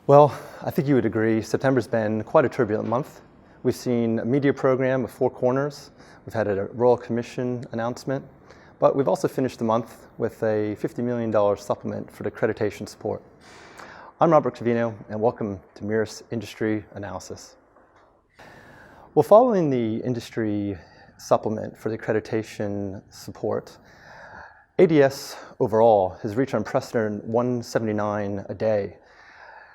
Well, I think you would agree, September's been quite a turbulent month. We've seen a media program with 4 corners, we've had a Royal Commission announcement, but we've also finished the month with a $50 million supplement for the accreditation support. I'm Rob Covino, and welcome to Mirus Industry Analysis. Well, following the industry supplement for the accreditation support, ADS overall has reached an unprecedented 179 a day.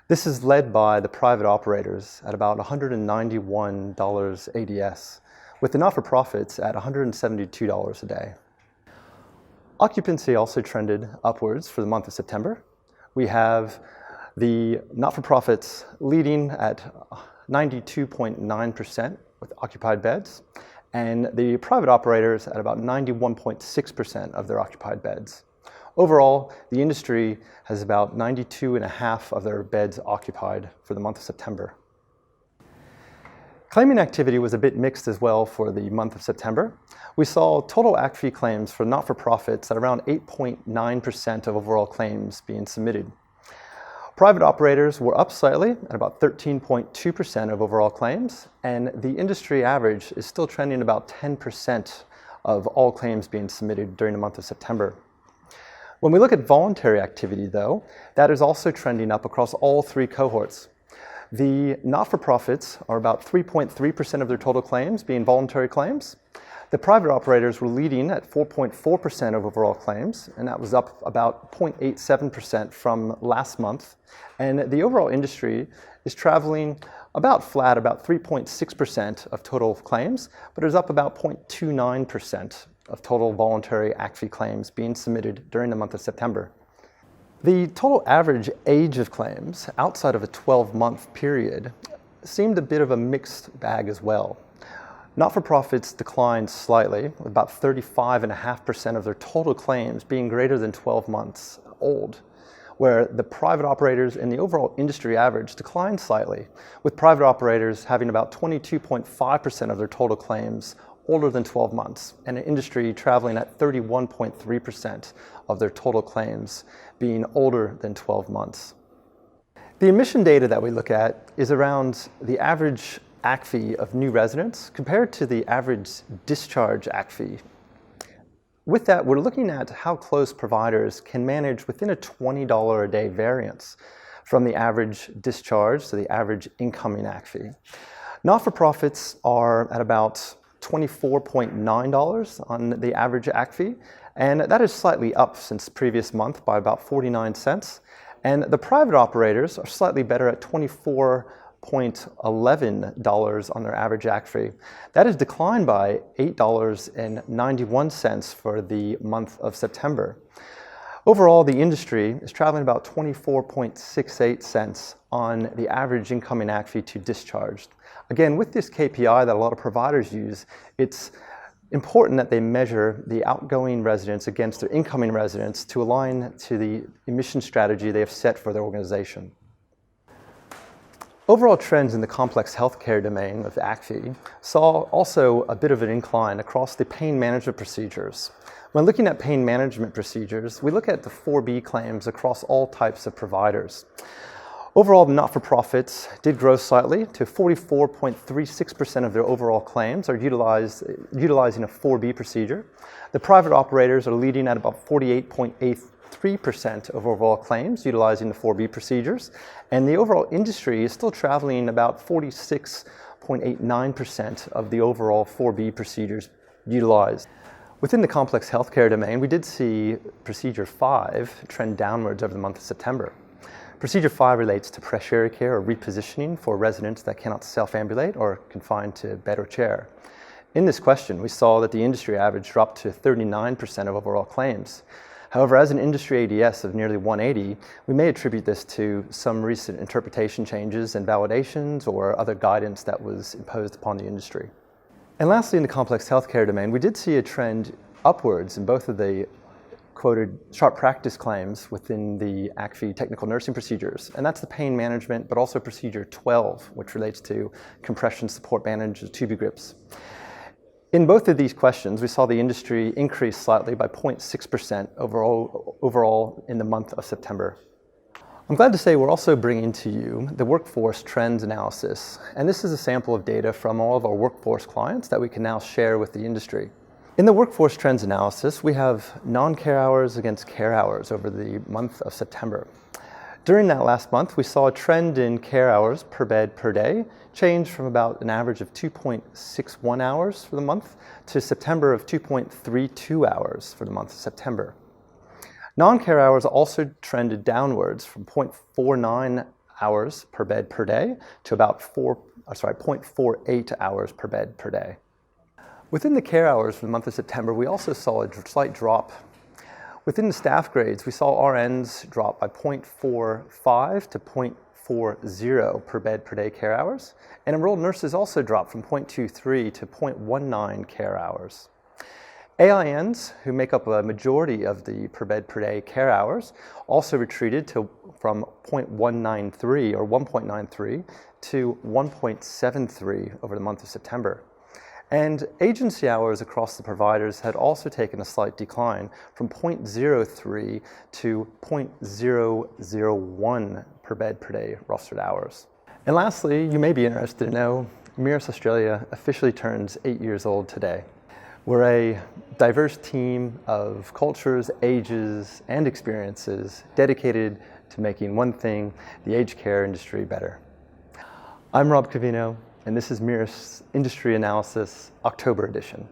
This is led by the private operators at about $191 ADS, with the not-for-profits at $172 a day. Occupancy also trended upwards for the month of September. We have the not-for-profits leading at 92.9% with occupied beds, and the private operators at about 91.6% of their occupied beds. Overall, the industry has about 92.5% of their beds occupied for the month of September. Claiming activity was a bit mixed as well for the month of September. We saw total act fee claims for not-for-profits at around 8.9% of overall claims being submitted. Private operators were up slightly at about 13.2% of overall claims, and the industry average is still trending about 10% of all claims being submitted during the month of September. When we look at voluntary activity, though, that is also trending up across all 3 cohorts. The not-for-profits are about 3.3% of their total claims being voluntary claims. The private operators were leading at 4.4% of overall claims, and that was up about 0.87% from last month. And the overall industry is traveling about flat, about 3.6% of total claims, but it was up about 0.29% of total voluntary act fee claims being submitted during the month of September. The total average age of claims outside of a 12-month period seemed a bit of a mixed bag as well. Not-for-profits declined slightly, with about 35.5% of their total claims being greater than 12 months old, where the private operators and the overall industry average declined slightly, with private operators having about 22.5% of their total claims older than 12 months, and an industry traveling at 31.3% of their total claims being older than 12 months. The admission data that we look at is around the average act fee of new residents compared to the average discharge act fee. With that, we're looking at how close providers can manage within a $20 a day variance from the average discharge to the average incoming act fee. Not-for-profits are at about $24.9 on the average act fee, and that is slightly up since previous month by about 49 cents. And the private operators are slightly better at $24.11 on their average act fee. That has declined by $8.91 for the month of September. Overall, the industry is traveling about 24.68 cents on the average incoming act fee to discharged. Again, with this KPI that a lot of providers use, it's important that they measure the outgoing residents against their incoming residents to align to the admission strategy they have set for their organization. Overall trends in the complex healthcare domain of act fee saw also a bit of an incline across the pain management procedures. When looking at pain management procedures, we look at the 4B claims across all types of providers. Overall, the not-for-profits did grow slightly to 44.36% of their overall claims are utilizing a 4B procedure. The private operators are leading at about 48.83% of overall claims utilizing the 4B procedures, and the overall industry is still traveling about 46.89% of the overall 4B procedures utilized. Within the complex healthcare domain, we did see Procedure 5 trend downwards over the month of September. Procedure 5 relates to tertiary care or repositioning for residents that cannot self-ambulate or confined to bed or chair. In this question, we saw that the industry average dropped to 39% of overall claims. However, as an industry ADS of nearly 180, we may attribute this to some recent interpretation changes and validations or other guidance that was imposed upon the industry. And lastly, in the complex healthcare domain, we did see a trend upwards in both of the quoted sharp practice claims within the act fee technical nursing procedures, and that's the pain management, but also Procedure 12, which relates to compression support bandages, tubing grips. In both of these questions, we saw the industry increase slightly by 0.6% overall in the month of September. I'm glad to say we're also bringing to you the workforce trends analysis, and this is a sample of data from all of our workforce clients that we can now share with the industry. In the workforce trends analysis, we have non-care hours against care hours over the month of September. During that last month, we saw a trend in care hours per bed per day change from about an average of 2.61 hours for the month to September of 2.32 hours for the month of September. Non-care hours also trended downwards from 0.49 hours per bed per day to about 0.48 hours per bed per day. Within the care hours for the month of September, we also saw a slight drop. Within the staff grades, we saw RNs drop by 0.45 to 0.40 per bed per day care hours, and enrolled nurses also dropped from 0.23 to 0.19 care hours. AINs, who make up a majority of the per bed per day care hours, also retreated from 0.193 or 1.93 to 1.73 over the month of September. And agency hours across the providers had also taken a slight decline from 0.03 to 0.001 per bed per day rostered hours. And lastly, you may be interested to know, Mirus Australia officially turns 8 years old today. We're a diverse team of cultures, ages, and experiences dedicated to making one thing, the aged care industry, better. I'm Rob Covino, and this is Mirus Industry Analysis, October edition.